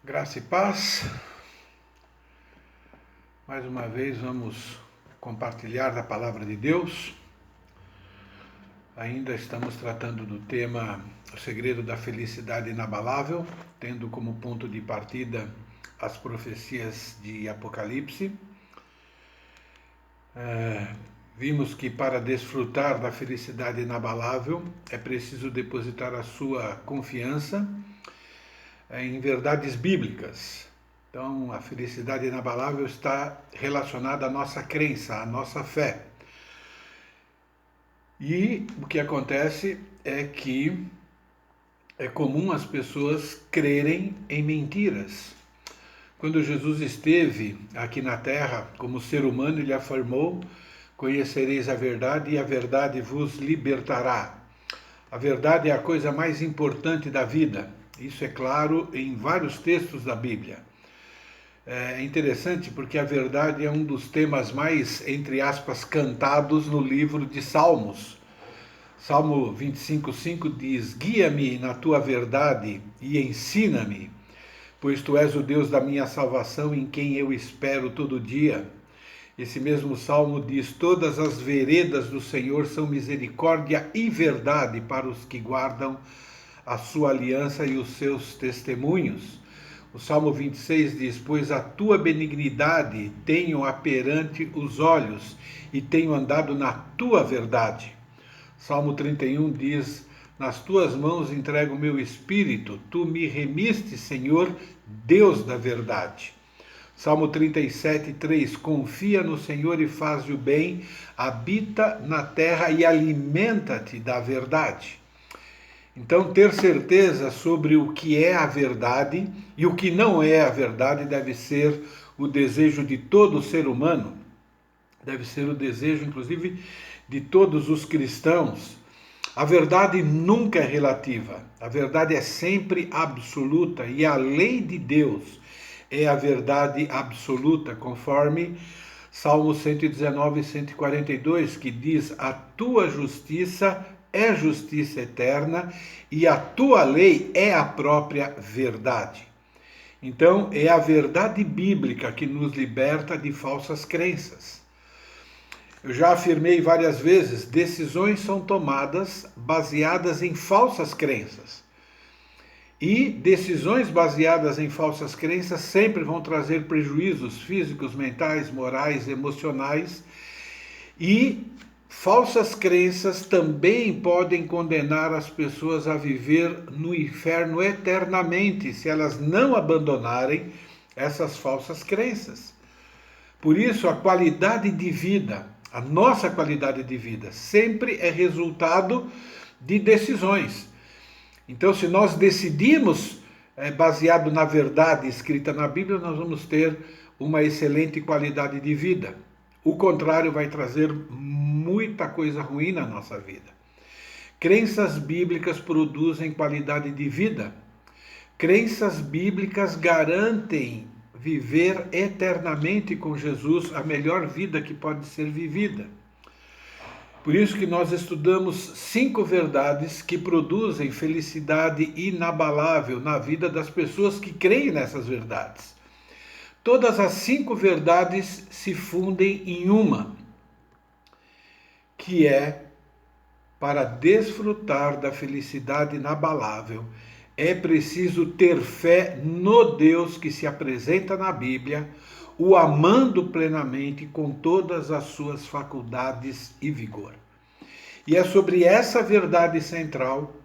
Graça e paz. Mais uma vez vamos compartilhar da palavra de Deus. Ainda estamos tratando do tema O Segredo da Felicidade Inabalável, tendo como ponto de partida as profecias de Apocalipse. Vimos que para desfrutar da felicidade inabalável é preciso depositar a sua confiança em verdades bíblicas. Então, a felicidade inabalável está relacionada à nossa crença, à nossa fé. E o que acontece é que é comum as pessoas crerem em mentiras. Quando Jesus esteve aqui na terra, como ser humano, ele afirmou: conhecereis a verdade e a verdade vos libertará. A verdade é a coisa mais importante da vida. Isso é claro em vários textos da Bíblia. É interessante porque a verdade é um dos temas mais, entre aspas, cantados no livro de Salmos. Salmo 25:5 diz: guia-me na tua verdade e ensina-me, pois tu és o Deus da minha salvação, em quem eu espero todo dia. Esse mesmo salmo diz: todas as veredas do Senhor são misericórdia e verdade para os que guardam a sua aliança e os seus testemunhos. O Salmo 26 diz: pois a tua benignidade tenho perante os olhos e tenho andado na tua verdade. Salmo 31 diz: nas tuas mãos entrego o meu espírito, tu me remiste, Senhor, Deus da verdade. Salmo 37:3: confia no Senhor e faz o bem, habita na terra e alimenta-te da verdade. Então, ter certeza sobre o que é a verdade e o que não é a verdade deve ser o desejo de todo ser humano, deve ser o desejo, inclusive, de todos os cristãos. A verdade nunca é relativa, a verdade é sempre absoluta e a lei de Deus é a verdade absoluta, conforme Salmo 119, 142, que diz: a tua justiça é justiça eterna e a tua lei é a própria verdade. Então, é a verdade bíblica que nos liberta de falsas crenças. Eu já afirmei várias vezes, decisões são tomadas baseadas em falsas crenças. E decisões baseadas em falsas crenças sempre vão trazer prejuízos físicos, mentais, morais, emocionais. E falsas crenças também podem condenar as pessoas a viver no inferno eternamente, se elas não abandonarem essas falsas crenças. Por isso, a qualidade de vida, a nossa qualidade de vida, sempre é resultado de decisões. Então, se nós decidimos baseado na verdade escrita na Bíblia, nós vamos ter uma excelente qualidade de vida. O contrário vai trazer muita coisa ruim na nossa vida. Crenças bíblicas produzem qualidade de vida. Crenças bíblicas garantem viver eternamente com Jesus, a melhor vida que pode ser vivida. Por isso que nós estudamos 5 verdades que produzem felicidade inabalável na vida das pessoas que creem nessas verdades. Todas as 5 verdades se fundem em uma, que é: para desfrutar da felicidade inabalável, é preciso ter fé no Deus que se apresenta na Bíblia, o amando plenamente com todas as suas faculdades e vigor. E é sobre essa verdade central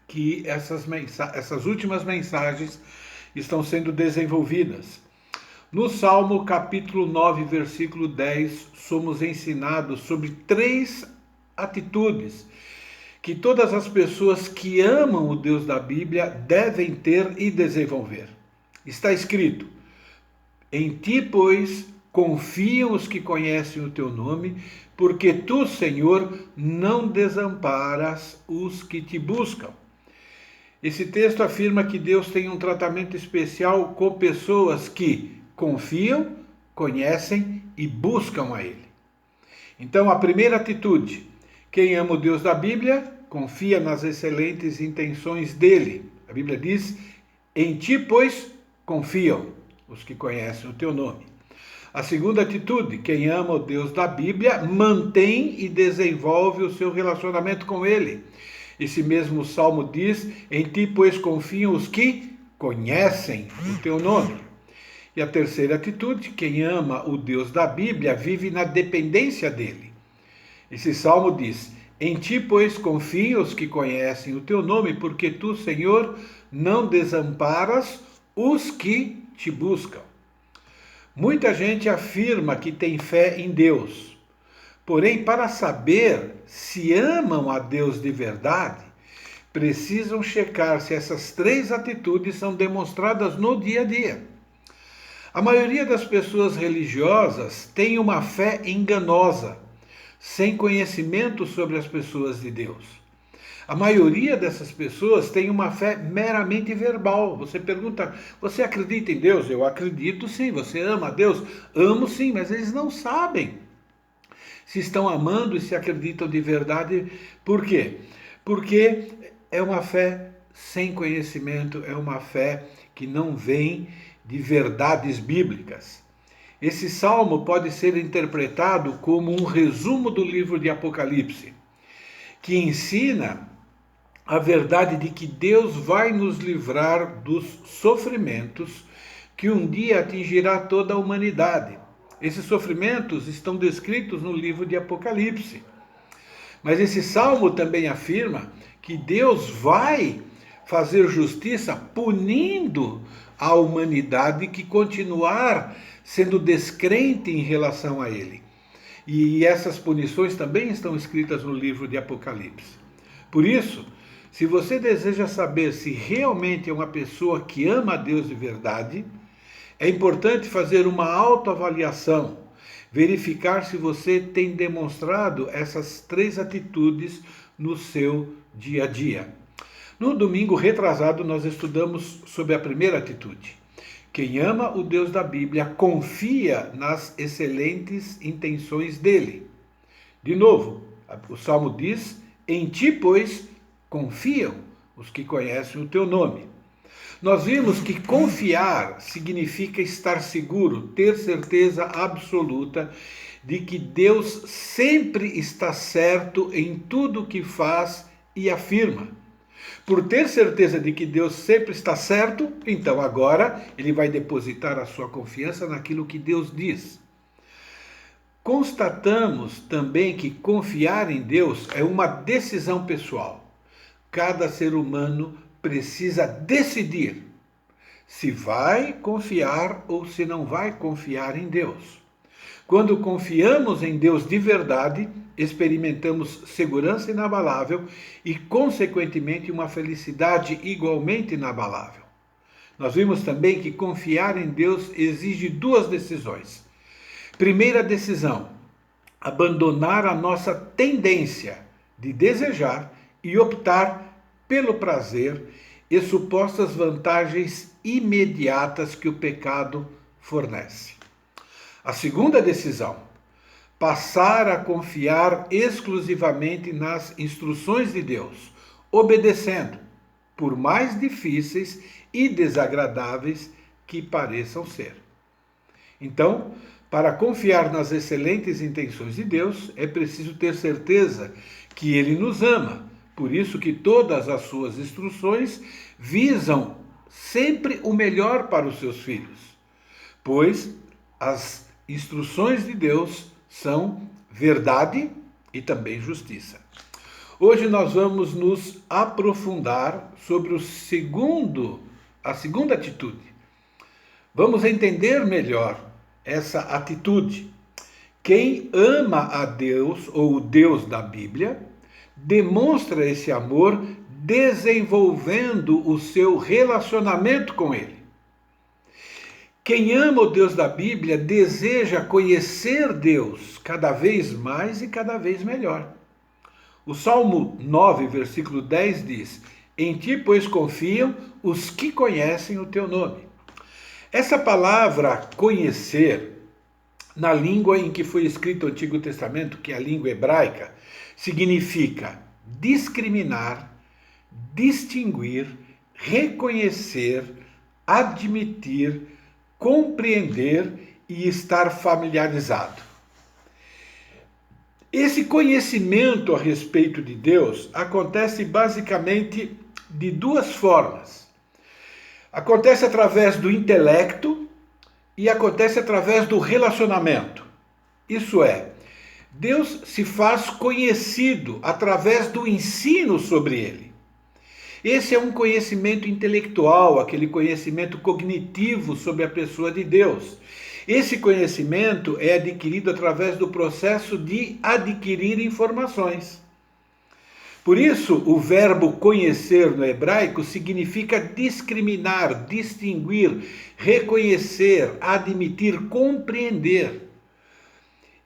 que essas últimas mensagens estão sendo desenvolvidas. No Salmo capítulo 9, versículo 10, somos ensinados sobre 3 atitudes que todas as pessoas que amam o Deus da Bíblia devem ter e desenvolver. Está escrito: em ti, pois, confiam os que conhecem o teu nome, porque tu, Senhor, não desamparas os que te buscam. Esse texto afirma que Deus tem um tratamento especial com pessoas que confiam, conhecem e buscam a Ele. Então, a primeira atitude: quem ama o Deus da Bíblia confia nas excelentes intenções dele. A Bíblia diz: em ti, pois, confiam os que conhecem o teu nome. A segunda atitude, quem ama o Deus da Bíblia, mantém e desenvolve o seu relacionamento com Ele. Esse mesmo salmo diz, em ti, pois, confiam os que conhecem o teu nome. E a terceira atitude, quem ama o Deus da Bíblia, vive na dependência dele. Esse salmo diz, em ti, pois, confiam os que conhecem o teu nome, porque tu, Senhor, não desamparas os que te buscam. Muita gente afirma que tem fé em Deus, porém, para saber se amam a Deus de verdade, precisam checar se essas três atitudes são demonstradas no dia a dia. A maioria das pessoas religiosas tem uma fé enganosa, sem conhecimento sobre as pessoas de Deus. A maioria dessas pessoas tem uma fé meramente verbal. Você pergunta, você acredita em Deus? Eu acredito sim. Você ama a Deus? Amo sim, mas eles não sabem se estão amando e se acreditam de verdade. Por quê? Porque é uma fé sem conhecimento, é uma fé que não vem de verdades bíblicas. Esse salmo pode ser interpretado como um resumo do livro de Apocalipse, que ensina a verdade de que Deus vai nos livrar dos sofrimentos que um dia atingirá toda a humanidade. Esses sofrimentos estão descritos no livro de Apocalipse. Mas esse salmo também afirma que Deus vai fazer justiça punindo a humanidade que continuar sendo descrente em relação a ele. E essas punições também estão escritas no livro de Apocalipse. Por isso, se você deseja saber se realmente é uma pessoa que ama a Deus de verdade, é importante fazer uma autoavaliação, verificar se você tem demonstrado essas três atitudes no seu dia a dia. No domingo retrasado, nós estudamos sobre a primeira atitude. Quem ama o Deus da Bíblia confia nas excelentes intenções dele. De novo, o Salmo diz, em ti, pois, confiam os que conhecem o teu nome. Nós vimos que confiar significa estar seguro, ter certeza absoluta de que Deus sempre está certo em tudo o que faz e afirma. Por ter certeza de que Deus sempre está certo, então agora ele vai depositar a sua confiança naquilo que Deus diz. Constatamos também que confiar em Deus é uma decisão pessoal. Cada ser humano precisa decidir se vai confiar ou se não vai confiar em Deus. Quando confiamos em Deus de verdade, experimentamos segurança inabalável e, consequentemente, uma felicidade igualmente inabalável. Nós vimos também que confiar em Deus exige duas decisões. Primeira decisão, abandonar a nossa tendência de desejar e optar pelo prazer e supostas vantagens imediatas que o pecado fornece. A segunda decisão, passar a confiar exclusivamente nas instruções de Deus, obedecendo, por mais difíceis e desagradáveis que pareçam ser. Então, para confiar nas excelentes intenções de Deus, é preciso ter certeza que Ele nos ama. Por isso que todas as suas instruções visam sempre o melhor para os seus filhos, pois as instruções de Deus são verdade e também justiça. Hoje nós vamos nos aprofundar sobre a segunda atitude. Vamos entender melhor essa atitude. Quem ama a Deus, ou o Deus da Bíblia, demonstra esse amor desenvolvendo o seu relacionamento com Ele. Quem ama o Deus da Bíblia deseja conhecer Deus cada vez mais e cada vez melhor. O Salmo 9, versículo 10 diz, em ti, pois, confiam os que conhecem o teu nome. Essa palavra conhecer, na língua em que foi escrito o Antigo Testamento, que é a língua hebraica, significa discriminar, distinguir, reconhecer, admitir, compreender e estar familiarizado. Esse conhecimento a respeito de Deus acontece basicamente de duas formas. Acontece através do intelecto e acontece através do relacionamento. Isso é, Deus se faz conhecido através do ensino sobre ele. Esse é um conhecimento intelectual, aquele conhecimento cognitivo sobre a pessoa de Deus. Esse conhecimento é adquirido através do processo de adquirir informações. Por isso, o verbo conhecer no hebraico significa discriminar, distinguir, reconhecer, admitir, compreender.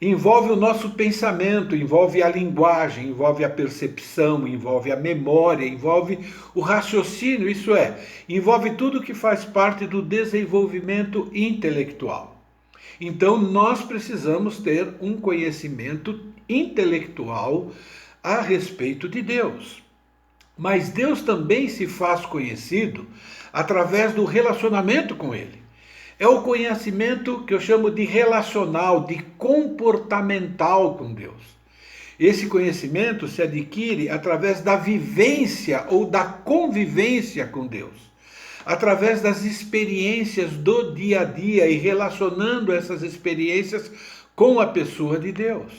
Envolve o nosso pensamento, envolve a linguagem, envolve a percepção, envolve a memória, envolve o raciocínio, isso é, envolve tudo que faz parte do desenvolvimento intelectual. Então, nós precisamos ter um conhecimento intelectual a respeito de Deus. Mas Deus também se faz conhecido através do relacionamento com Ele. É o conhecimento que eu chamo de relacional, de comportamental com Deus. Esse conhecimento se adquire através da vivência ou da convivência com Deus, através das experiências do dia a dia e relacionando essas experiências com a pessoa de Deus.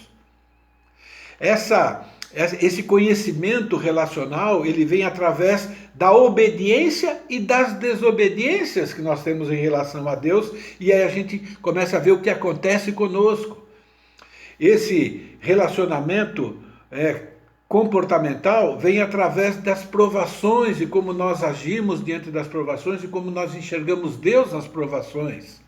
Esse conhecimento relacional, ele vem através da obediência e das desobediências que nós temos em relação a Deus, e aí a gente começa a ver o que acontece conosco. Esse relacionamento comportamental vem através das provações e como nós agimos diante das provações e como nós enxergamos Deus nas provações.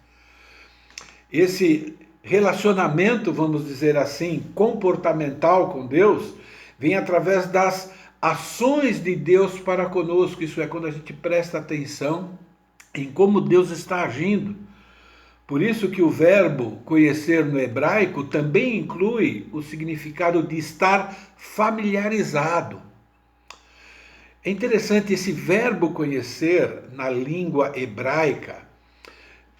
Esse relacionamento, vamos dizer assim, comportamental com Deus, vem através das ações de Deus para conosco, isso é, quando a gente presta atenção em como Deus está agindo. Por isso que o verbo conhecer no hebraico também inclui o significado de estar familiarizado. É interessante, esse verbo conhecer na língua hebraica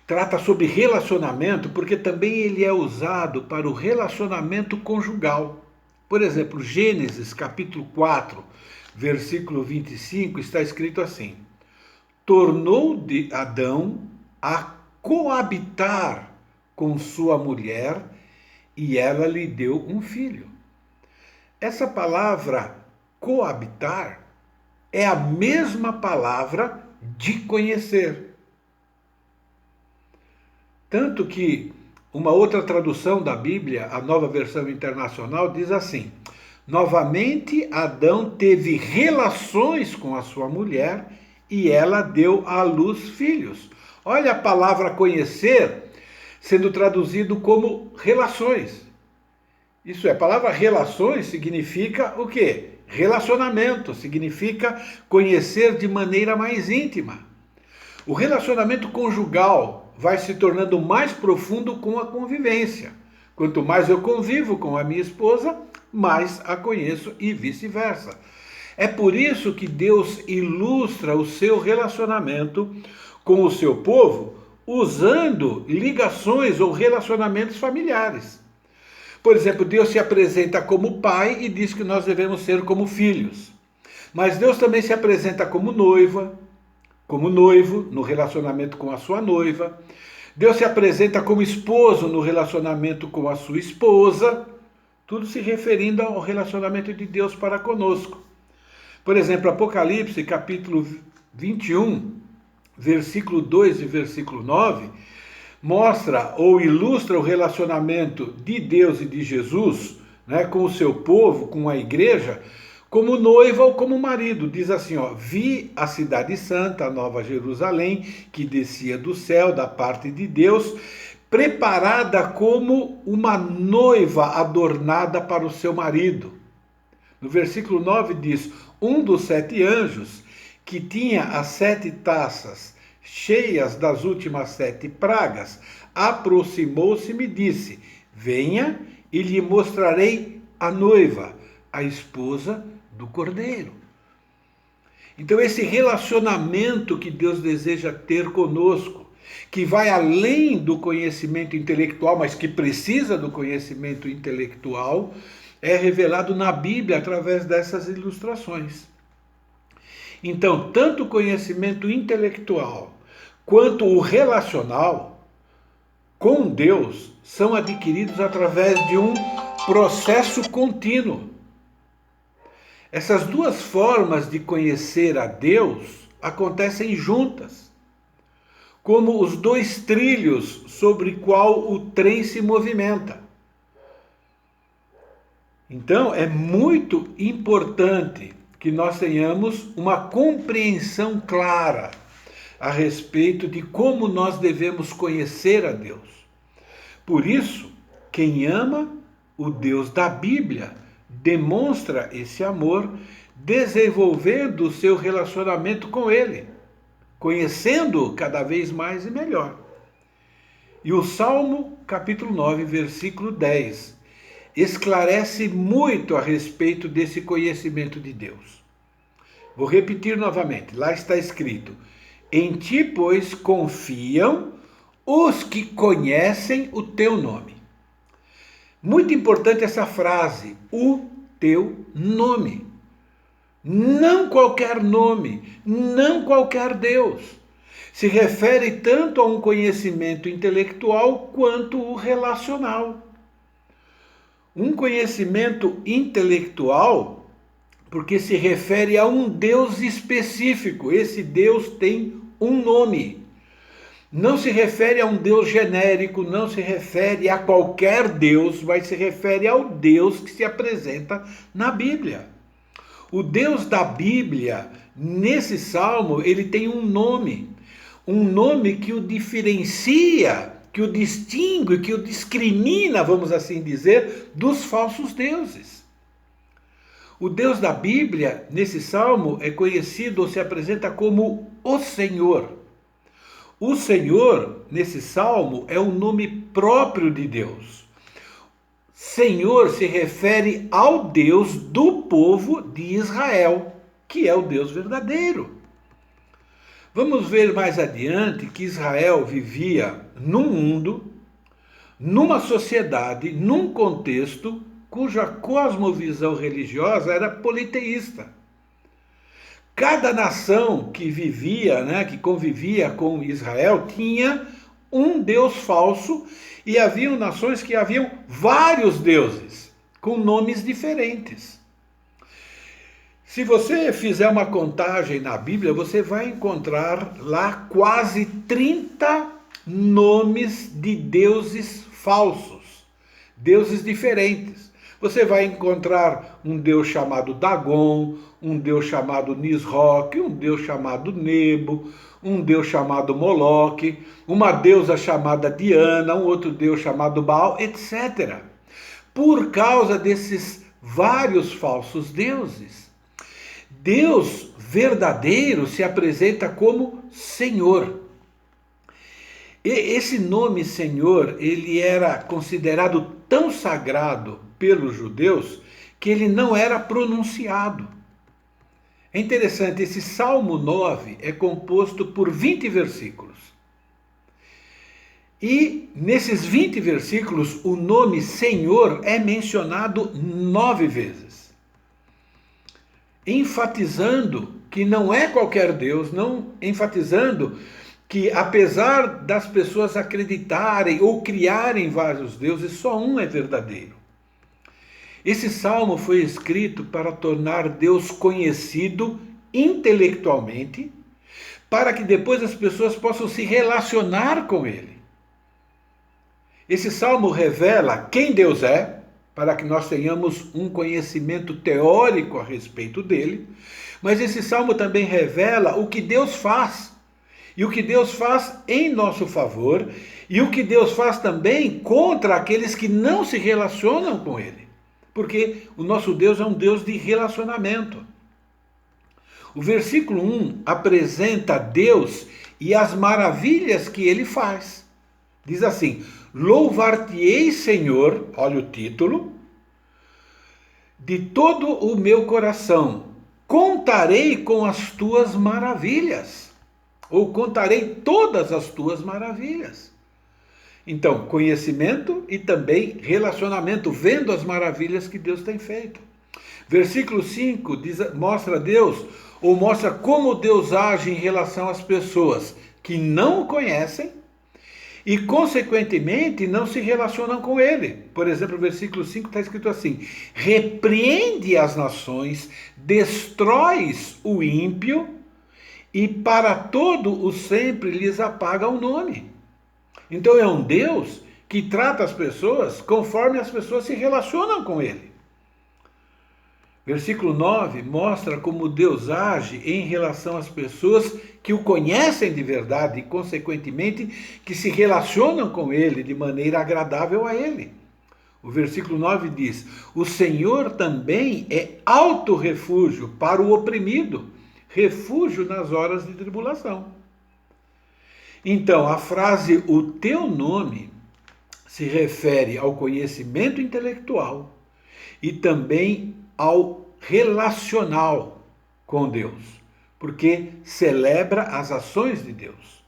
trata sobre relacionamento, porque também ele é usado para o relacionamento conjugal. Por exemplo, Gênesis capítulo 4, versículo 25, está escrito assim: tornou de Adão a coabitar com sua mulher e ela lhe deu um filho. Essa palavra coabitar é a mesma palavra de conhecer. Tanto que uma outra tradução da Bíblia, a Nova Versão Internacional, diz assim: novamente Adão teve relações com a sua mulher e ela deu à luz filhos. Olha a palavra conhecer sendo traduzido como relações. Isso é, a palavra relações significa o quê? Relacionamento, significa conhecer de maneira mais íntima. O relacionamento conjugal vai se tornando mais profundo com a convivência. Quanto mais eu convivo com a minha esposa, mais a conheço e vice-versa. É por isso que Deus ilustra o seu relacionamento com o seu povo usando ligações ou relacionamentos familiares. Por exemplo, Deus se apresenta como pai e diz que nós devemos ser como filhos. Mas Deus também se apresenta como noiva, como noivo, no relacionamento com a sua noiva. Deus se apresenta como esposo no relacionamento com a sua esposa, tudo se referindo ao relacionamento de Deus para conosco. Por exemplo, Apocalipse, capítulo 21, versículo 2 e versículo 9, mostra ou ilustra o relacionamento de Deus e de Jesus, com o seu povo, com a igreja, como noiva ou como marido. Diz assim, vi a cidade santa, a nova Jerusalém, que descia do céu da parte de Deus, preparada como uma noiva adornada para o seu marido. No versículo 9 diz, um dos 7 anjos, que tinha as 7 taças cheias das últimas 7 pragas, aproximou-se e me disse, venha e lhe mostrarei a noiva, a esposa do Cordeiro. Então, esse relacionamento que Deus deseja ter conosco, que vai além do conhecimento intelectual, mas que precisa do conhecimento intelectual, é revelado na Bíblia através dessas ilustrações. Então, tanto o conhecimento intelectual quanto o relacional com Deus são adquiridos através de um processo contínuo. Essas duas formas de conhecer a Deus acontecem juntas, como os dois trilhos sobre qual o trem se movimenta. Então, é muito importante que nós tenhamos uma compreensão clara a respeito de como nós devemos conhecer a Deus. Por isso, quem ama o Deus da Bíblia demonstra esse amor desenvolvendo o seu relacionamento com Ele, conhecendo-o cada vez mais e melhor. E o Salmo, capítulo 9, versículo 10, esclarece muito a respeito desse conhecimento de Deus. Vou repetir novamente, lá está escrito: em ti, pois, confiam os que conhecem o teu nome. Muito importante essa frase, o teu nome. Não qualquer nome, não qualquer Deus. Se refere tanto a um conhecimento intelectual quanto o relacional. Um conhecimento intelectual, porque se refere a um Deus específico. Esse Deus tem um nome. Não se refere a um Deus genérico, não se refere a qualquer Deus, mas se refere ao Deus que se apresenta na Bíblia. O Deus da Bíblia, nesse salmo, ele tem um nome que o diferencia, que o distingue, que o discrimina, vamos assim dizer, dos falsos deuses. O Deus da Bíblia, nesse salmo, é conhecido ou se apresenta como o Senhor. O Senhor, nesse salmo, é o nome próprio de Deus. Senhor se refere ao Deus do povo de Israel, que é o Deus verdadeiro. Vamos ver mais adiante que Israel vivia num mundo, numa sociedade, num contexto cuja cosmovisão religiosa era politeísta. Cada nação que vivia, que convivia com Israel, tinha um Deus falso e haviam nações que haviam vários deuses, com nomes diferentes. Se você fizer uma contagem na Bíblia, você vai encontrar lá quase 30 nomes de deuses falsos, deuses diferentes. Você vai encontrar um Deus chamado Dagon, um Deus chamado Nisroque, um Deus chamado Nebo, um Deus chamado Moloque, uma deusa chamada Diana, um outro Deus chamado Baal, etc. Por causa desses vários falsos deuses. Deus verdadeiro se apresenta como Senhor. E esse nome Senhor, ele era considerado tão sagrado pelos judeus que ele não era pronunciado. É interessante, esse Salmo 9 é composto por 20 versículos. E nesses 20 versículos, o nome Senhor é mencionado 9 vezes. Enfatizando que não é qualquer Deus, não enfatizando que apesar das pessoas acreditarem ou criarem vários deuses, só um é verdadeiro. Esse salmo foi escrito para tornar Deus conhecido intelectualmente, para que depois as pessoas possam se relacionar com Ele. Esse salmo revela quem Deus é, para que nós tenhamos um conhecimento teórico a respeito dele, mas esse salmo também revela o que Deus faz, e o que Deus faz em nosso favor, e o que Deus faz também contra aqueles que não se relacionam com Ele. Porque o nosso Deus é um Deus de relacionamento. O versículo 1 apresenta Deus e as maravilhas que Ele faz. Diz assim: louvar-te-ei, Senhor, olha o título, de todo o meu coração, contarei com as tuas maravilhas, ou contarei todas as tuas maravilhas. Então, conhecimento e também relacionamento, vendo as maravilhas que Deus tem feito. Versículo 5 mostra Deus, ou mostra como Deus age em relação às pessoas que não o conhecem e, consequentemente, não se relacionam com ele. Por exemplo, o versículo 5 está escrito assim: repreende as nações, destróis o ímpio, e para todo o sempre lhes apaga o nome. Então é um Deus que trata as pessoas conforme as pessoas se relacionam com ele. Versículo 9 mostra como Deus age em relação às pessoas que o conhecem de verdade e, consequentemente, que se relacionam com ele de maneira agradável a ele. O versículo 9 diz: o Senhor também é alto refúgio para o oprimido, refúgio nas horas de tribulação. Então, a frase "o teu nome" se refere ao conhecimento intelectual e também ao relacional com Deus, porque celebra as ações de Deus.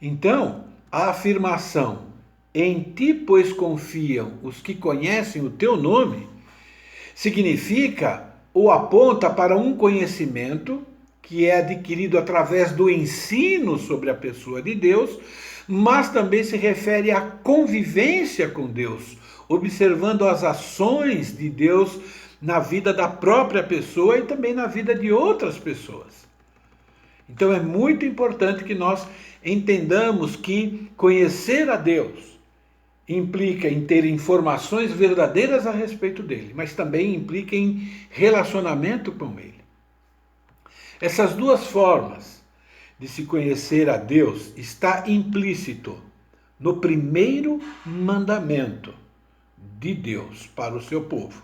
Então, a afirmação "em ti, pois, confiam os que conhecem o teu nome" significa ou aponta para um conhecimento que é adquirido através do ensino sobre a pessoa de Deus, mas também se refere à convivência com Deus, observando as ações de Deus na vida da própria pessoa e também na vida de outras pessoas. Então é muito importante que nós entendamos que conhecer a Deus implica em ter informações verdadeiras a respeito dele, mas também implica em relacionamento com ele. Essas duas formas de se conhecer a Deus está implícito no primeiro mandamento de Deus para o seu povo.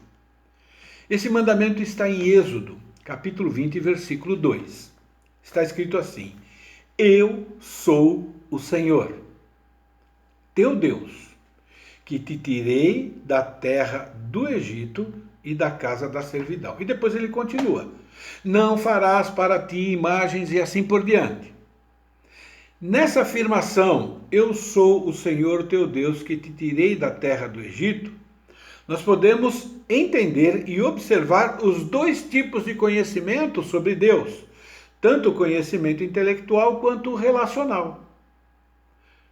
Esse mandamento está em Êxodo, capítulo 20, versículo 2. Está escrito assim: eu sou o Senhor, teu Deus, que te tirei da terra do Egito e da casa da servidão. E depois ele continua: não farás para ti imagens e assim por diante. Nessa afirmação, eu sou o Senhor teu Deus que te tirei da terra do Egito, nós podemos entender e observar os dois tipos de conhecimento sobre Deus, tanto o conhecimento intelectual quanto o relacional.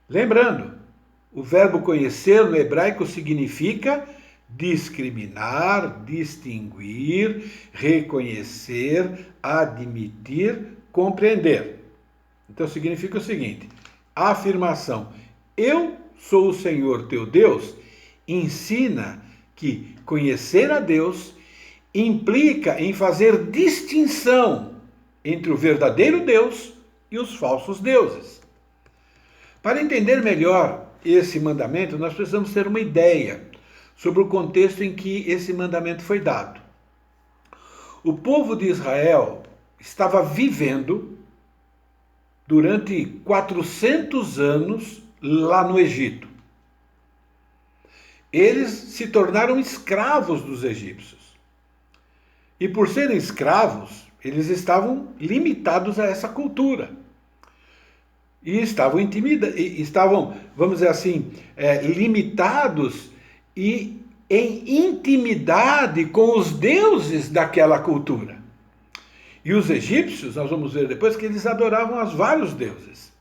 Lembrando, o verbo conhecer no hebraico significa discriminar, distinguir, reconhecer, admitir, compreender. Então significa o seguinte: a afirmação eu sou o Senhor teu Deus ensina que conhecer a Deus implica em fazer distinção entre o verdadeiro Deus e os falsos deuses. Para entender melhor esse mandamento, nós precisamos ter uma ideia sobre o contexto em que esse mandamento foi dado. O povo de Israel estava vivendo durante 400 anos lá no Egito. Eles se tornaram escravos dos egípcios. E por serem escravos, eles estavam limitados a essa cultura. E estavam, vamos dizer assim, limitados e em intimidade com os deuses daquela cultura. E os egípcios, nós vamos ver depois, que eles adoravam a vários deuses.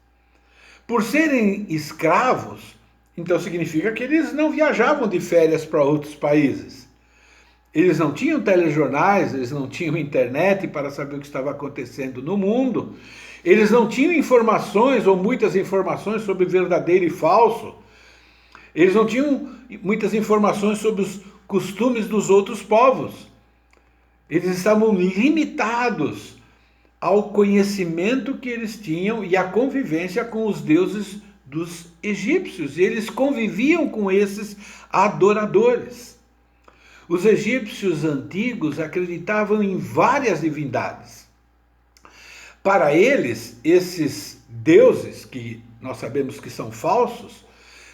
Por serem escravos, então significa que eles não viajavam de férias para outros países. Eles não tinham telejornais, eles não tinham internet para saber o que estava acontecendo no mundo. Eles não tinham informações ou muitas informações sobre verdadeiro e falso. Eles não tinham muitas informações sobre os costumes dos outros povos. Eles estavam limitados ao conhecimento que eles tinham e à convivência com os deuses dos egípcios. E eles conviviam com esses adoradores. Os egípcios antigos acreditavam em várias divindades. Para eles, esses deuses, que nós sabemos que são falsos,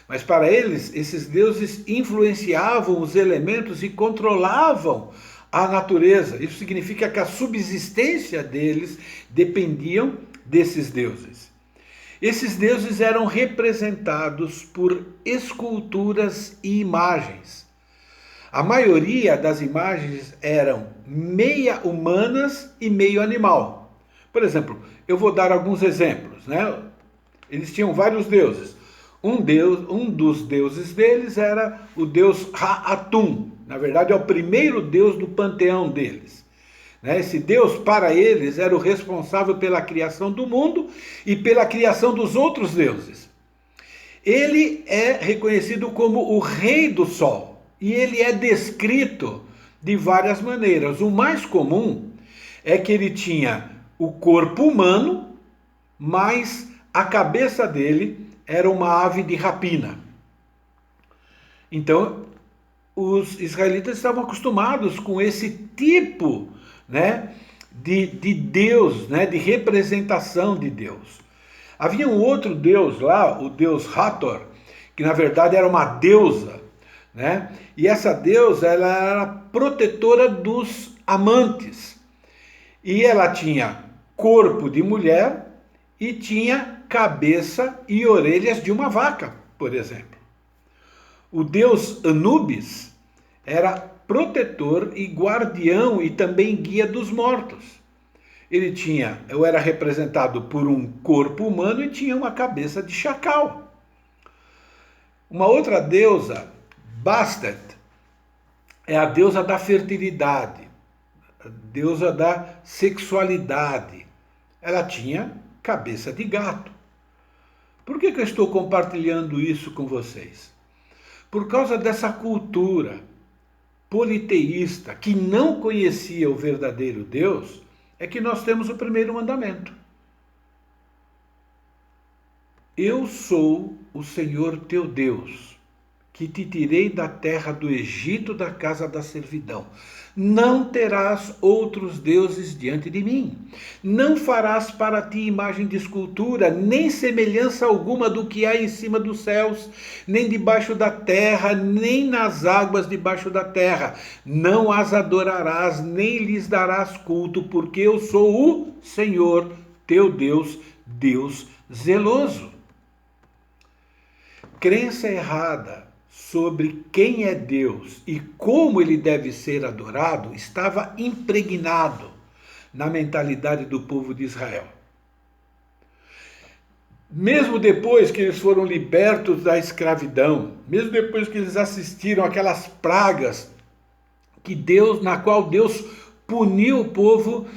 mas para eles, esses deuses influenciavam os elementos e controlavam à natureza. Isso significa que a subsistência deles dependiam desses deuses. Esses deuses eram representados por esculturas e imagens. A maioria das imagens eram meia humanas e meio animal. Por exemplo, eu vou dar alguns exemplos, né? Eles tinham vários deuses. Um dos deuses deles era o deus Ra-Atum. Na verdade, é o primeiro deus do panteão deles. Esse Deus, para eles, era o responsável pela criação do mundo e pela criação dos outros deuses. Ele é reconhecido como o rei do sol e ele é descrito de várias maneiras. O mais comum é que ele tinha o corpo humano, mas a cabeça dele era uma ave de rapina. Então, os israelitas estavam acostumados com esse tipo, né, de Deus, né, de representação de Deus. Havia um outro deus lá, o deus Hathor, que na verdade era uma deusa, né? E essa deusa, ela era protetora dos amantes. E ela tinha corpo de mulher e tinha cabeça e orelhas de uma vaca, por exemplo. O deus Anubis era protetor e guardião e também guia dos mortos. Ele era representado por um corpo humano e tinha uma cabeça de chacal. Uma outra deusa, Bastet, é a deusa da fertilidade, a deusa da sexualidade. Ela tinha cabeça de gato. Por que eu estou compartilhando isso com vocês? Por causa dessa cultura politeísta que não conhecia o verdadeiro Deus, é que nós temos o primeiro mandamento. Eu sou o Senhor teu Deus, que te tirei da terra do Egito, da casa da servidão. Não terás outros deuses diante de mim. Não farás para ti imagem de escultura, nem semelhança alguma do que há em cima dos céus, nem debaixo da terra, nem nas águas debaixo da terra. Não as adorarás, nem lhes darás culto, porque eu sou o Senhor teu Deus, Deus zeloso. Crença errada sobre quem é Deus e como ele deve ser adorado estava impregnado na mentalidade do povo de Israel. Mesmo depois que eles foram libertos da escravidão, mesmo depois que eles assistiram aquelas pragas na qual Deus puniu o povo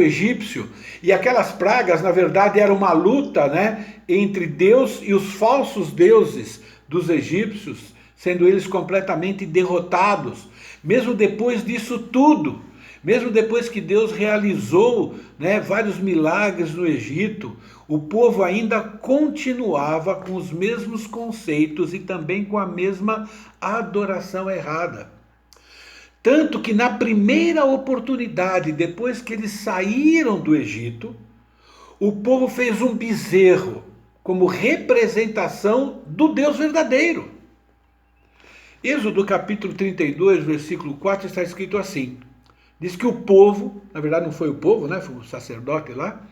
egípcio, e aquelas pragas, na verdade, era uma luta, né, entre Deus e os falsos deuses dos egípcios, sendo eles completamente derrotados. Mesmo depois disso tudo, mesmo depois que Deus realizou, né, vários milagres no Egito, o povo ainda continuava com os mesmos conceitos e também com a mesma adoração errada. Tanto que na primeira oportunidade, depois que eles saíram do Egito, o povo fez um bezerro como representação do Deus verdadeiro. Êxodo capítulo 32, versículo 4, está escrito assim. Diz que o povo, na verdade não foi o povo, né, foi o sacerdote lá,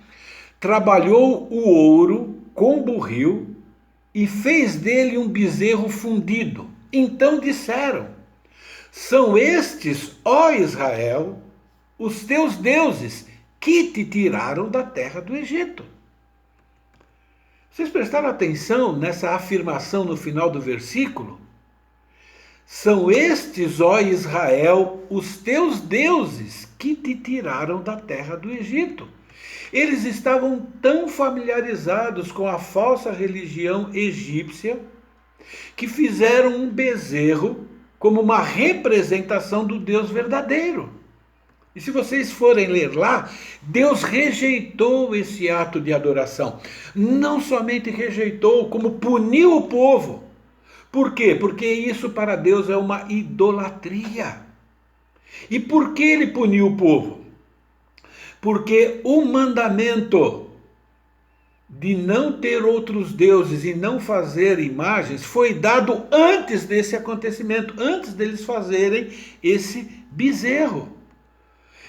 trabalhou o ouro com burril e fez dele um bezerro fundido. Então disseram: são estes, ó Israel, os teus deuses que te tiraram da terra do Egito. Vocês prestaram atenção nessa afirmação no final do versículo? São estes, ó Israel, os teus deuses que te tiraram da terra do Egito. Eles estavam tão familiarizados com a falsa religião egípcia que fizeram um bezerro como uma representação do Deus verdadeiro. E se vocês forem ler lá, Deus rejeitou esse ato de adoração. Não somente rejeitou, como puniu o povo. Por quê? Porque isso para Deus é uma idolatria. E por que ele puniu o povo? Porque o mandamento de não ter outros deuses e não fazer imagens foi dado antes desse acontecimento, antes deles fazerem esse bezerro.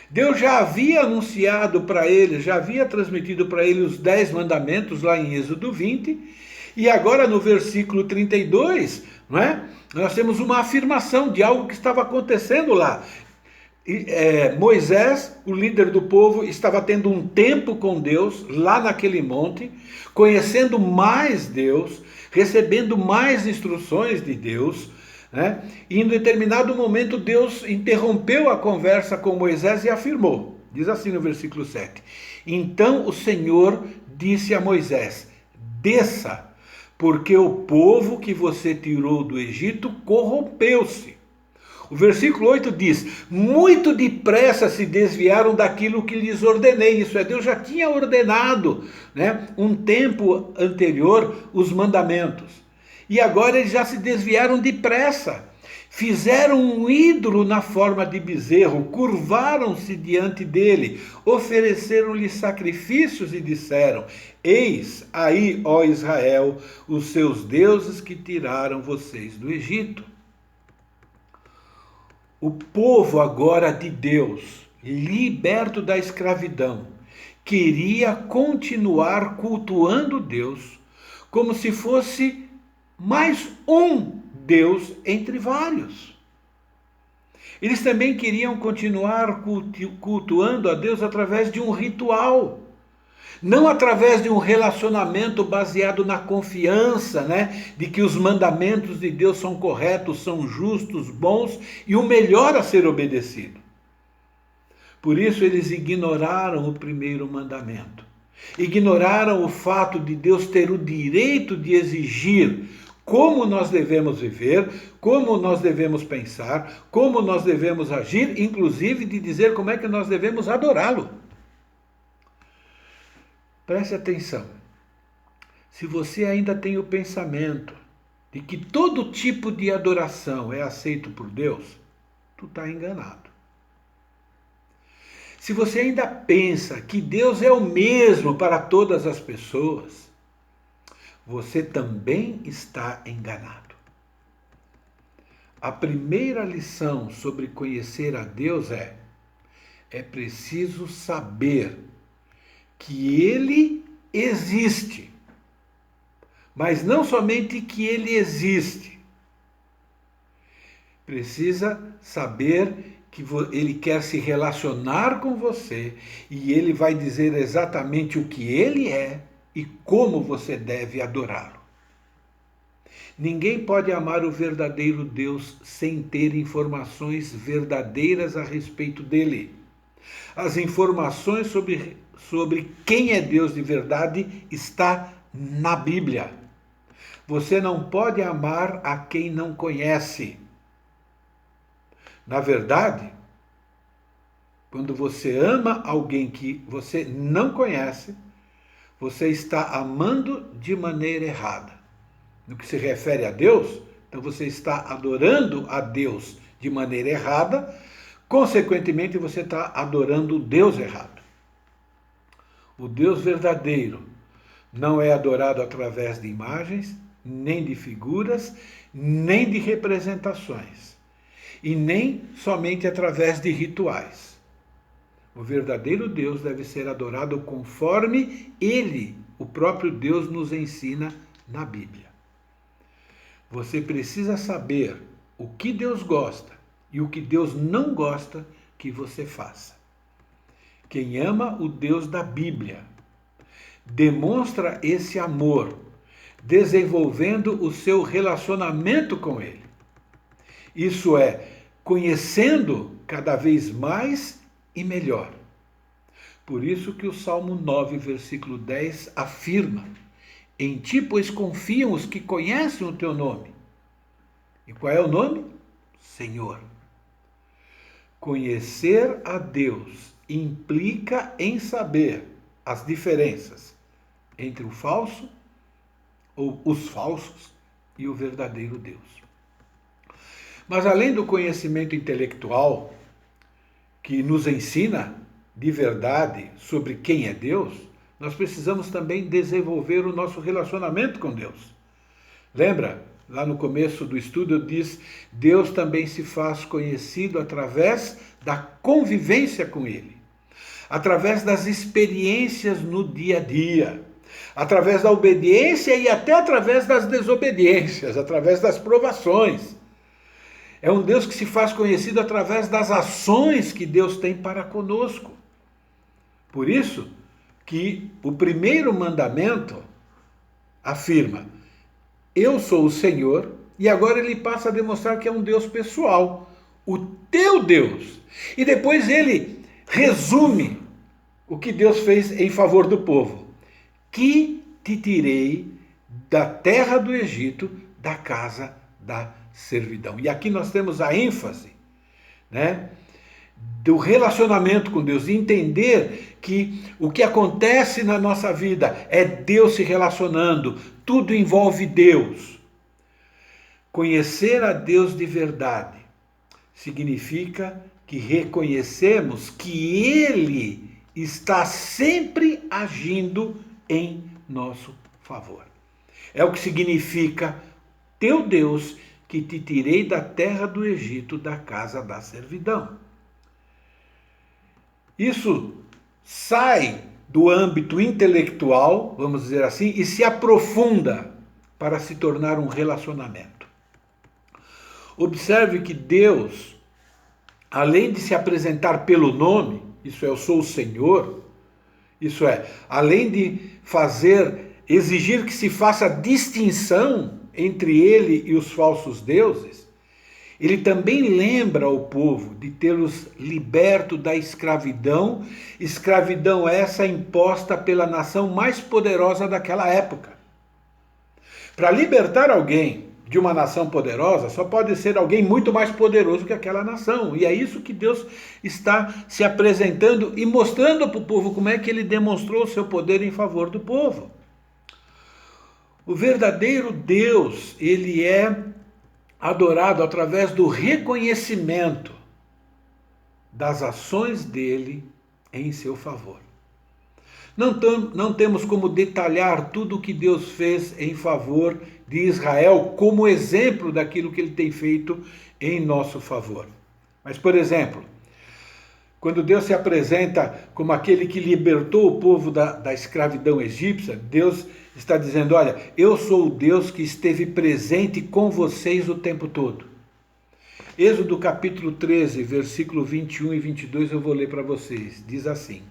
Deus já havia anunciado para eles, já havia transmitido para eles os 10 mandamentos lá em Êxodo 20, e agora no versículo 32, não é? Nós temos uma afirmação de algo que estava acontecendo lá. Moisés, o líder do povo, estava tendo um tempo com Deus lá naquele monte, conhecendo mais Deus, recebendo mais instruções de Deus, né? E em determinado momento Deus interrompeu a conversa com Moisés e afirmou, diz assim no versículo 7: Então o Senhor disse a Moisés: desça, porque o povo que você tirou do Egito corrompeu-se. O versículo 8 diz: muito depressa se desviaram daquilo que lhes ordenei. Isso é, Deus já tinha ordenado, né, um tempo anterior os mandamentos. E agora eles já se desviaram depressa. Fizeram um ídolo na forma de bezerro, curvaram-se diante dele, ofereceram-lhe sacrifícios e disseram: eis aí, ó Israel, os seus deuses que tiraram vocês do Egito. O povo agora de Deus, liberto da escravidão, queria continuar cultuando Deus como se fosse mais um Deus entre vários. Eles também queriam continuar cultuando a Deus através de um ritual, não através de um relacionamento baseado na confiança, né, de que os mandamentos de Deus são corretos, são justos, bons e o melhor a ser obedecido. Por isso eles ignoraram o primeiro mandamento. Ignoraram o fato de Deus ter o direito de exigir como nós devemos viver, como nós devemos pensar, como nós devemos agir, inclusive de dizer como é que nós devemos adorá-lo. Preste atenção. Se você ainda tem o pensamento de que todo tipo de adoração é aceito por Deus, tu está enganado. Se você ainda pensa que Deus é o mesmo para todas as pessoas, você também está enganado. A primeira lição sobre conhecer a Deus é preciso saber que Ele existe, mas não somente que Ele existe. Precisa saber que Ele quer se relacionar com você e Ele vai dizer exatamente o que Ele é e como você deve adorá-lo. Ninguém pode amar o verdadeiro Deus sem ter informações verdadeiras a respeito dele. As informações sobre quem é Deus de verdade está na Bíblia. Você não pode amar a quem não conhece. Na verdade, quando você ama alguém que você não conhece, você está amando de maneira errada. No que se refere a Deus, então você está adorando a Deus de maneira errada, consequentemente você está adorando o Deus errado. O Deus verdadeiro não é adorado através de imagens, nem de figuras, nem de representações, e nem somente através de rituais. O verdadeiro Deus deve ser adorado conforme Ele, o próprio Deus, nos ensina na Bíblia. Você precisa saber o que Deus gosta e o que Deus não gosta que você faça. Quem ama o Deus da Bíblia demonstra esse amor, desenvolvendo o seu relacionamento com Ele. Isso é, conhecendo cada vez mais e melhor. Por isso que o Salmo 9, versículo 10 afirma: em ti, pois, confiam os que conhecem o teu nome. E qual é o nome? Senhor. Conhecer a Deus implica em saber as diferenças entre o falso ou os falsos e o verdadeiro Deus. Mas além do conhecimento intelectual, que nos ensina de verdade sobre quem é Deus, nós precisamos também desenvolver o nosso relacionamento com Deus. Lembra? Lá no começo do estudo diz, Deus também se faz conhecido através da convivência com Ele, através das experiências no dia a dia, através da obediência e até através das desobediências, através das provações. É um Deus que se faz conhecido através das ações que Deus tem para conosco. Por isso que o primeiro mandamento afirma, eu sou o Senhor, e agora ele passa a demonstrar que é um Deus pessoal, o teu Deus. E depois ele resume o que Deus fez em favor do povo. Que te tirei da terra do Egito, da casa da servidão. E aqui nós temos a ênfase, né, do relacionamento com Deus, e entender que o que acontece na nossa vida é Deus se relacionando, tudo envolve Deus. Conhecer a Deus de verdade significa que reconhecemos que Ele está sempre agindo em nosso favor. É o que significa teu Deus que te tirei da terra do Egito, da casa da servidão. Isso sai do âmbito intelectual, vamos dizer assim, e se aprofunda para se tornar um relacionamento. Observe que Deus, além de se apresentar pelo nome, isso é, eu sou o Senhor, isso é, além de exigir que se faça distinção entre ele e os falsos deuses, ele também lembra ao povo de tê-los liberto da escravidão, escravidão essa imposta pela nação mais poderosa daquela época. Para libertar alguém de uma nação poderosa, só pode ser alguém muito mais poderoso que aquela nação. E é isso que Deus está se apresentando e mostrando para o povo como é que ele demonstrou o seu poder em favor do povo. O verdadeiro Deus, ele é adorado através do reconhecimento das ações dele em seu favor. Não temos como detalhar tudo o que Deus fez em favor de Israel como exemplo daquilo que ele tem feito em nosso favor. Mas, por exemplo, quando Deus se apresenta como aquele que libertou o povo da escravidão egípcia, Deus está dizendo, olha, eu sou o Deus que esteve presente com vocês o tempo todo. Êxodo capítulo 13, versículo 21 e 22, eu vou ler para vocês. Diz assim,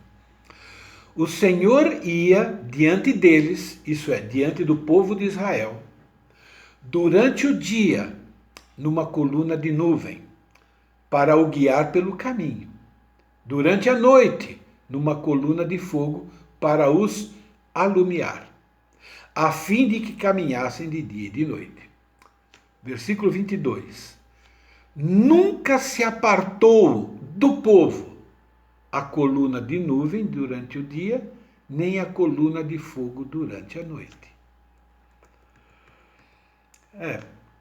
o Senhor ia diante deles, isso é, diante do povo de Israel, durante o dia, numa coluna de nuvem, para o guiar pelo caminho. Durante a noite, numa coluna de fogo, para os alumiar, a fim de que caminhassem de dia e de noite. Versículo 22. Nunca se apartou do povo a coluna de nuvem durante o dia, nem a coluna de fogo durante a noite.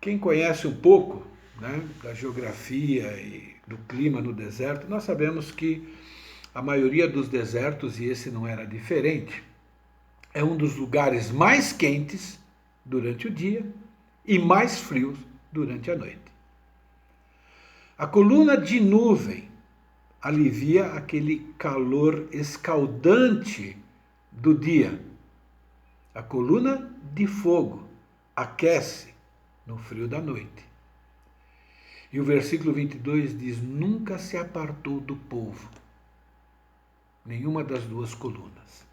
Quem conhece um pouco, né, da geografia e do clima no deserto, nós sabemos que a maioria dos desertos, e esse não era diferente, é um dos lugares mais quentes durante o dia e mais frios durante a noite. A coluna de nuvem alivia aquele calor escaldante do dia. A coluna de fogo aquece no frio da noite. E o versículo 22 diz, nunca se apartou do povo nenhuma das duas colunas.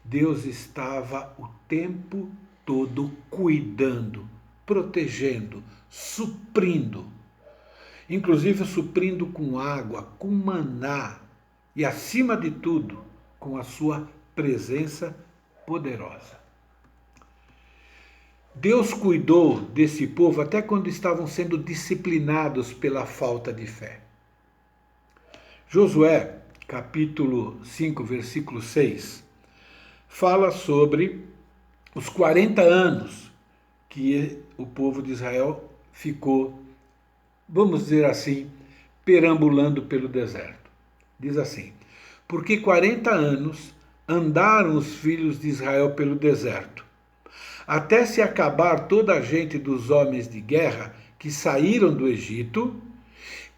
Deus estava o tempo todo cuidando, protegendo, suprindo, inclusive suprindo com água, com maná e, acima de tudo, com a sua presença poderosa. Deus cuidou desse povo até quando estavam sendo disciplinados pela falta de fé. Josué, capítulo 5, versículo 6, fala sobre os 40 anos que o povo de Israel ficou, vamos dizer assim, perambulando pelo deserto. Diz assim, porque 40 anos andaram os filhos de Israel pelo deserto, até se acabar toda a gente dos homens de guerra que saíram do Egito,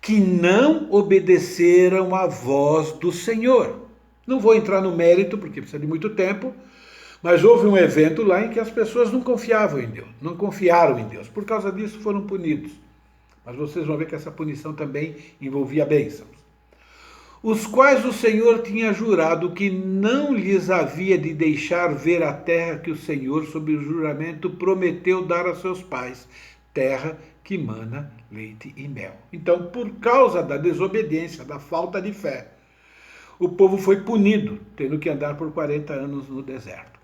que não obedeceram à voz do Senhor. Não vou entrar no mérito, porque precisa de muito tempo, mas houve um evento lá em que as pessoas não confiavam em Deus, não confiaram em Deus. Por causa disso foram punidos. Mas vocês vão ver que essa punição também envolvia bênçãos. Os quais o Senhor tinha jurado que não lhes havia de deixar ver a terra que o Senhor, sob o juramento, prometeu dar a seus pais, terra que mana leite e mel. Então, por causa da desobediência, da falta de fé, o povo foi punido, tendo que andar por 40 anos no deserto.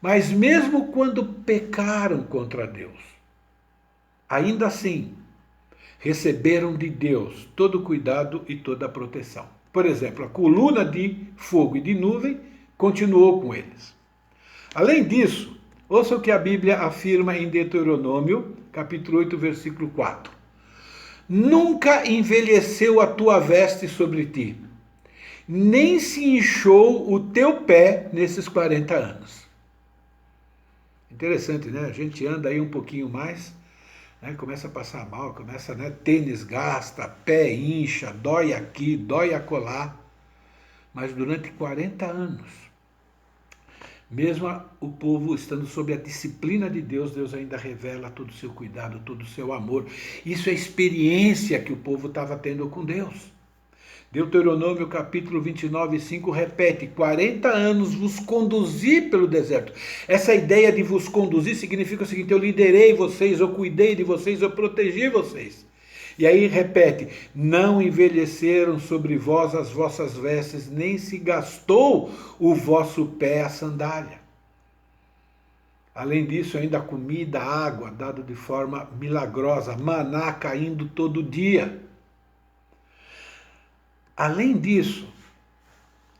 Mas mesmo quando pecaram contra Deus, ainda assim, receberam de Deus todo o cuidado e toda a proteção. Por exemplo, a coluna de fogo e de nuvem continuou com eles. Além disso, ouça o que a Bíblia afirma em Deuteronômio, capítulo 8, versículo 4. Nunca envelheceu a tua veste sobre ti, nem se inchou o teu pé nesses 40 anos. Interessante, né? A gente anda aí um pouquinho mais, né? Começa a passar mal, começa, né? Tênis gasta, pé incha, dói aqui, dói acolá. Mas durante 40 anos, mesmo o povo estando sob a disciplina de Deus, Deus ainda revela todo o seu cuidado, todo o seu amor. Isso é a experiência que o povo estava tendo com Deus. Deuteronômio capítulo 29, 5 repete: 40 anos vos conduzi pelo deserto. Essa ideia de vos conduzir significa o seguinte: eu liderei vocês, eu cuidei de vocês, eu protegi vocês. E aí repete: não envelheceram sobre vós as vossas vestes, nem se gastou o vosso pé a sandália. Além disso, ainda a comida, a água, dado de forma milagrosa, maná caindo todo dia. Além disso,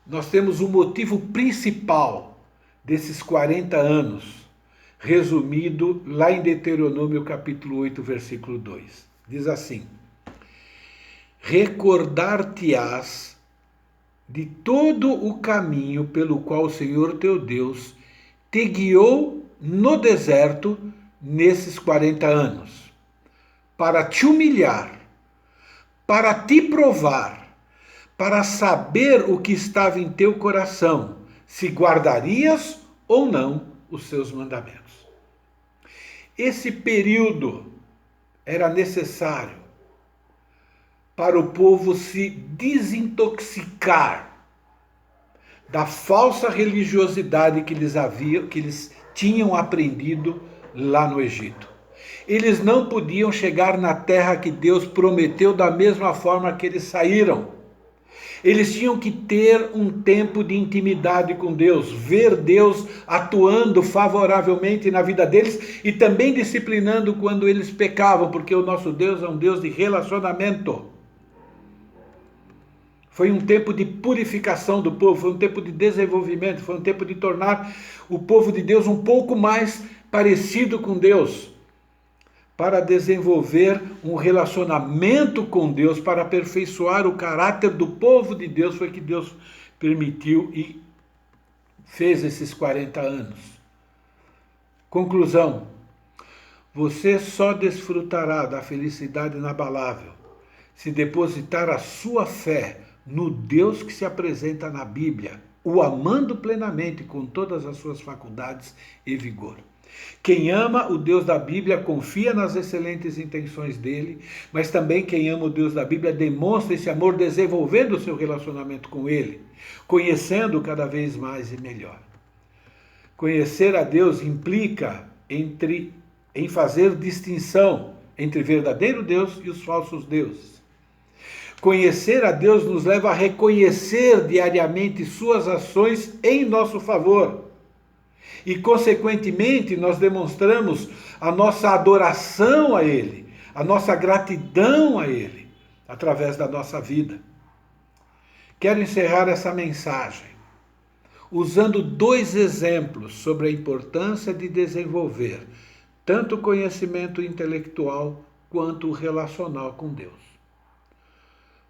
nós temos o motivo principal desses 40 anos, resumido lá em Deuteronômio capítulo 8, versículo 2. Diz assim: recordar-te-ás de todo o caminho pelo qual o Senhor teu Deus te guiou no deserto nesses 40 anos, para te humilhar, para te provar, para saber o que estava em teu coração, se guardarias ou não os seus mandamentos. Esse período era necessário para o povo se desintoxicar da falsa religiosidade que eles tinham aprendido lá no Egito. Eles não podiam chegar na terra que Deus prometeu da mesma forma que eles saíram. Eles tinham que ter um tempo de intimidade com Deus, ver Deus atuando favoravelmente na vida deles e também disciplinando quando eles pecavam, porque o nosso Deus é um Deus de relacionamento. Foi um tempo de purificação do povo, foi um tempo de desenvolvimento, foi um tempo de tornar o povo de Deus um pouco mais parecido com Deus, para desenvolver um relacionamento com Deus, para aperfeiçoar o caráter do povo de Deus, foi que Deus permitiu e fez esses 40 anos. Conclusão: você só desfrutará da felicidade inabalável se depositar a sua fé no Deus que se apresenta na Bíblia, o amando plenamente com todas as suas faculdades e vigor. Quem ama o Deus da Bíblia confia nas excelentes intenções dele, mas também quem ama o Deus da Bíblia demonstra esse amor desenvolvendo o seu relacionamento com ele, conhecendo cada vez mais e melhor. Conhecer a Deus implica em fazer distinção entre verdadeiro Deus e os falsos deuses. Conhecer a Deus nos leva a reconhecer diariamente suas ações em nosso favor. E, consequentemente, nós demonstramos a nossa adoração a Ele, a nossa gratidão a Ele, através da nossa vida. Quero encerrar essa mensagem usando 2 exemplos sobre a importância de desenvolver tanto o conhecimento intelectual quanto o relacional com Deus.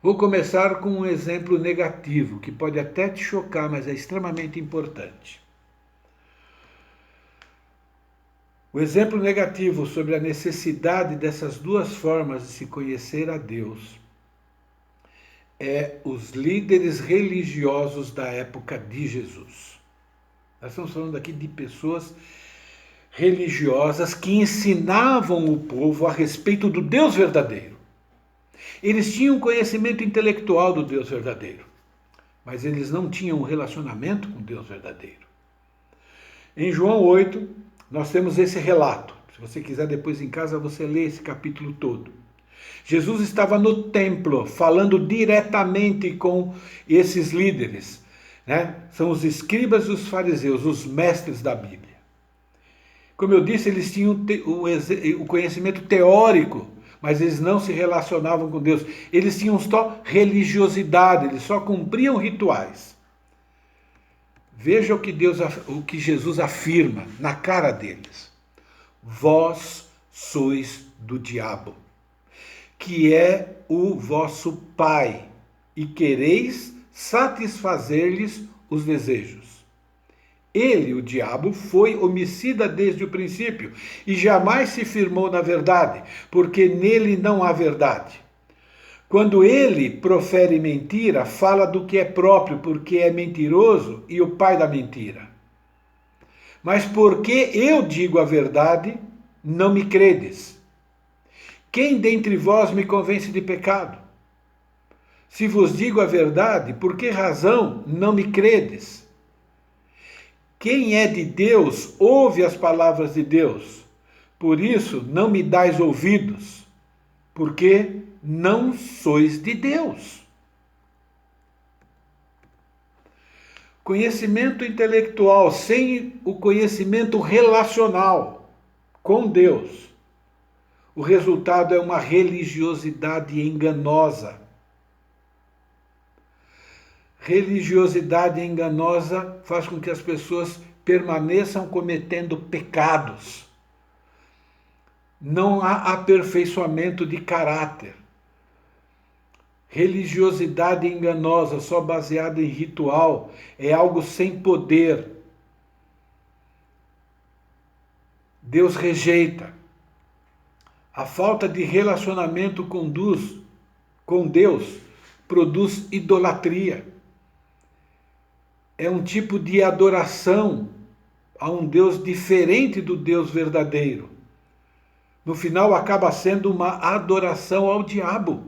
Vou começar com um exemplo negativo, que pode até te chocar, mas é extremamente importante. O exemplo negativo sobre a necessidade dessas duas formas de se conhecer a Deus é os líderes religiosos da época de Jesus. Nós estamos falando aqui de pessoas religiosas que ensinavam o povo a respeito do Deus verdadeiro. Eles tinham conhecimento intelectual do Deus verdadeiro, mas eles não tinham um relacionamento com Deus verdadeiro. Em João 8, nós temos esse relato. Se você quiser depois em casa, você lê esse capítulo todo. Jesus estava no templo, falando diretamente com esses líderes, né? São os escribas e os fariseus, os mestres da Bíblia. Como eu disse, eles tinham o conhecimento teórico, mas eles não se relacionavam com Deus. Eles tinham só religiosidade, eles só cumpriam rituais. Veja o que Jesus afirma na cara deles. Vós sois do diabo, que é o vosso pai, e quereis satisfazer-lhes os desejos. Ele, o diabo, foi homicida desde o princípio e jamais se firmou na verdade, porque nele não há verdade. Quando ele profere mentira, fala do que é próprio, porque é mentiroso e o pai da mentira. Mas porque eu digo a verdade, não me credes. Quem dentre vós me convence de pecado? Se vos digo a verdade, por que razão não me credes? Quem é de Deus, ouve as palavras de Deus. Por isso, não me dais ouvidos, porque não sois de Deus. Conhecimento intelectual sem o conhecimento relacional com Deus. O resultado é uma religiosidade enganosa. Religiosidade enganosa faz com que as pessoas permaneçam cometendo pecados. Não há aperfeiçoamento de caráter. Religiosidade enganosa, só baseada em ritual, é algo sem poder. Deus rejeita. A falta de relacionamento com Deus produz idolatria. É um tipo de adoração a um Deus diferente do Deus verdadeiro. No final, acaba sendo uma adoração ao diabo.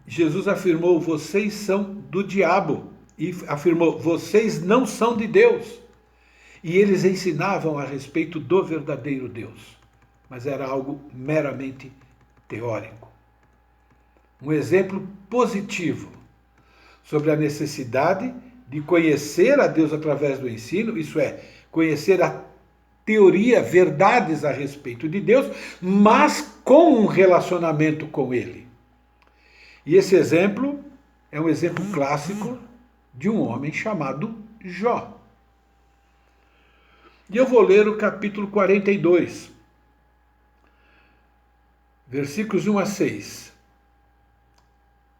Jesus afirmou: vocês são do diabo. E afirmou: vocês não são de Deus. E eles ensinavam a respeito do verdadeiro Deus. Mas era algo meramente teórico. Um exemplo positivo sobre a necessidade de conhecer a Deus através do ensino, isso é, conhecer a teoria, verdades a respeito de Deus, mas com um relacionamento com Ele. E esse exemplo é um exemplo clássico de um homem chamado Jó. E eu vou ler o capítulo 42, versículos 1 a 6.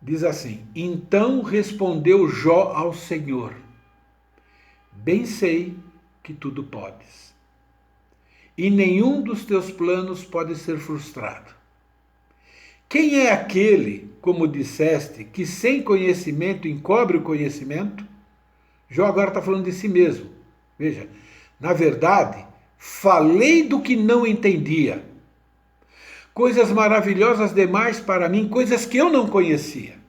Diz assim: então respondeu Jó ao Senhor: bem sei que tudo podes, e nenhum dos teus planos pode ser frustrado. Quem é aquele, como disseste, que sem conhecimento encobre o conhecimento? Jó agora está falando de si mesmo. Veja, na verdade, falei do que não entendia. Coisas maravilhosas demais para mim, coisas que eu não conhecia.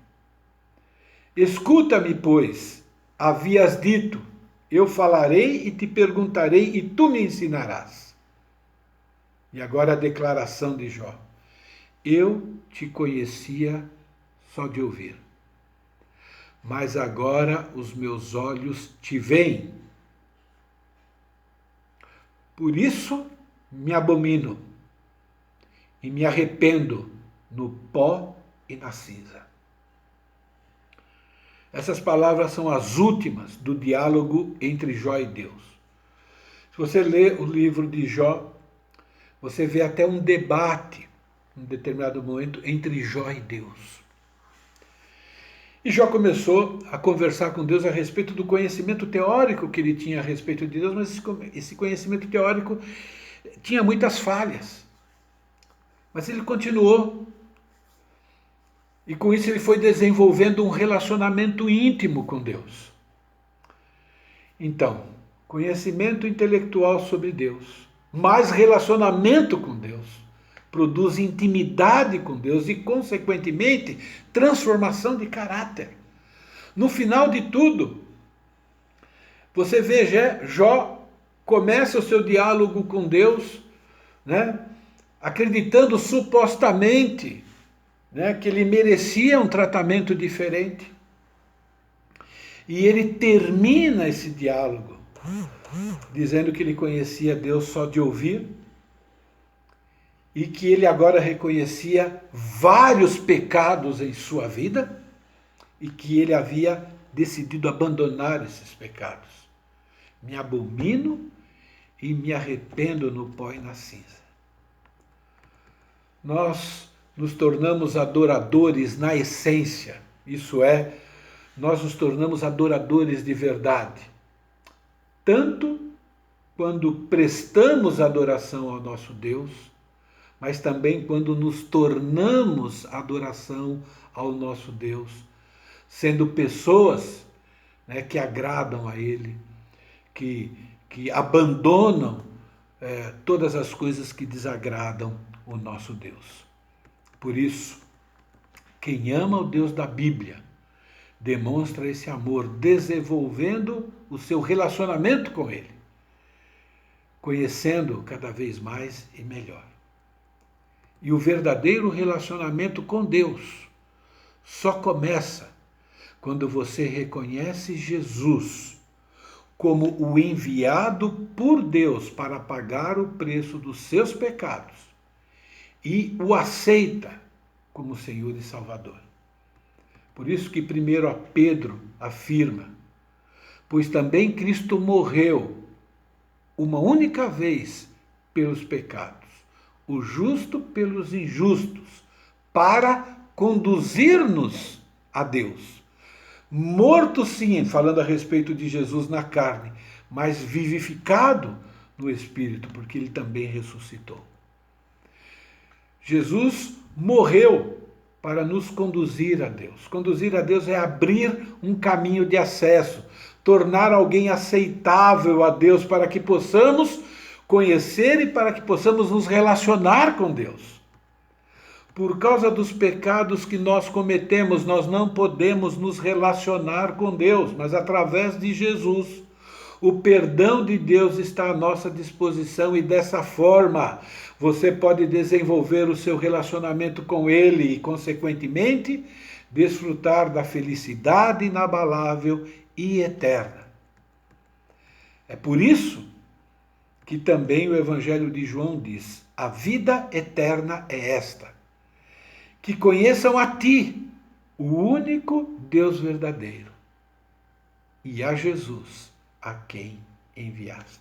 Escuta-me, pois, havias dito, eu falarei e te perguntarei e tu me ensinarás. E agora a declaração de Jó: eu te conhecia só de ouvir, mas agora os meus olhos te veem. Por isso me abomino e me arrependo no pó e na cinza. Essas palavras são as últimas do diálogo entre Jó e Deus. Se você lê o livro de Jó, você vê até um debate em determinado momento, entre Jó e Deus. E Jó começou a conversar com Deus a respeito do conhecimento teórico que ele tinha a respeito de Deus, mas esse conhecimento teórico tinha muitas falhas. Mas ele continuou. E com isso ele foi desenvolvendo um relacionamento íntimo com Deus. Então, conhecimento intelectual sobre Deus, mais relacionamento com Deus, produz intimidade com Deus e, consequentemente, transformação de caráter. No final de tudo, você vê Jó começa o seu diálogo com Deus, né, acreditando supostamente, né, que ele merecia um tratamento diferente. E ele termina esse diálogo dizendo que ele conhecia Deus só de ouvir e que ele agora reconhecia vários pecados em sua vida e que ele havia decidido abandonar esses pecados. Me abomino e me arrependo no pó e na cinza. Nós nos tornamos adoradores na essência, isso é, nós nos tornamos adoradores de verdade, tanto quando prestamos adoração ao nosso Deus, mas também quando nos tornamos adoração ao nosso Deus, sendo pessoas, né, que agradam a Ele, que abandonam todas as coisas que desagradam o nosso Deus. Por isso, quem ama o Deus da Bíblia demonstra esse amor desenvolvendo o seu relacionamento com Ele, conhecendo cada vez mais e melhor. E o verdadeiro relacionamento com Deus só começa quando você reconhece Jesus como o enviado por Deus para pagar o preço dos seus pecados e o aceita como Senhor e Salvador. Por isso que primeiro a Pedro afirma: pois também Cristo morreu uma única vez pelos pecados, o justo pelos injustos, para conduzir-nos a Deus. Morto sim, falando a respeito de Jesus na carne, mas vivificado no Espírito, porque ele também ressuscitou. Jesus morreu para nos conduzir a Deus. Conduzir a Deus é abrir um caminho de acesso, tornar alguém aceitável a Deus para que possamos conhecer e para que possamos nos relacionar com Deus. Por causa dos pecados que nós cometemos, nós não podemos nos relacionar com Deus, mas através de Jesus, o perdão de Deus está à nossa disposição e dessa forma você pode desenvolver o seu relacionamento com Ele e, consequentemente, desfrutar da felicidade inabalável e eterna. É por isso que também o Evangelho de João diz: a vida eterna é esta, que conheçam a Ti, o único Deus verdadeiro, e a Jesus, a quem enviaste.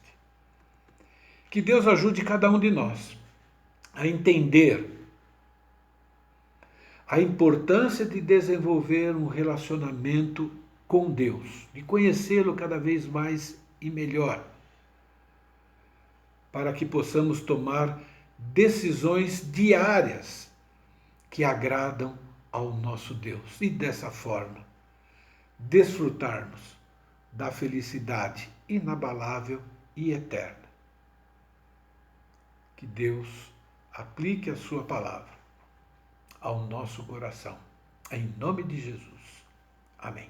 Que Deus ajude cada um de nós a entender a importância de desenvolver um relacionamento com Deus, de conhecê-lo cada vez mais e melhor, para que possamos tomar decisões diárias que agradam ao nosso Deus e dessa forma desfrutarmos da felicidade inabalável e eterna. Que Deus aplique a sua palavra ao nosso coração. Em nome de Jesus. Amém.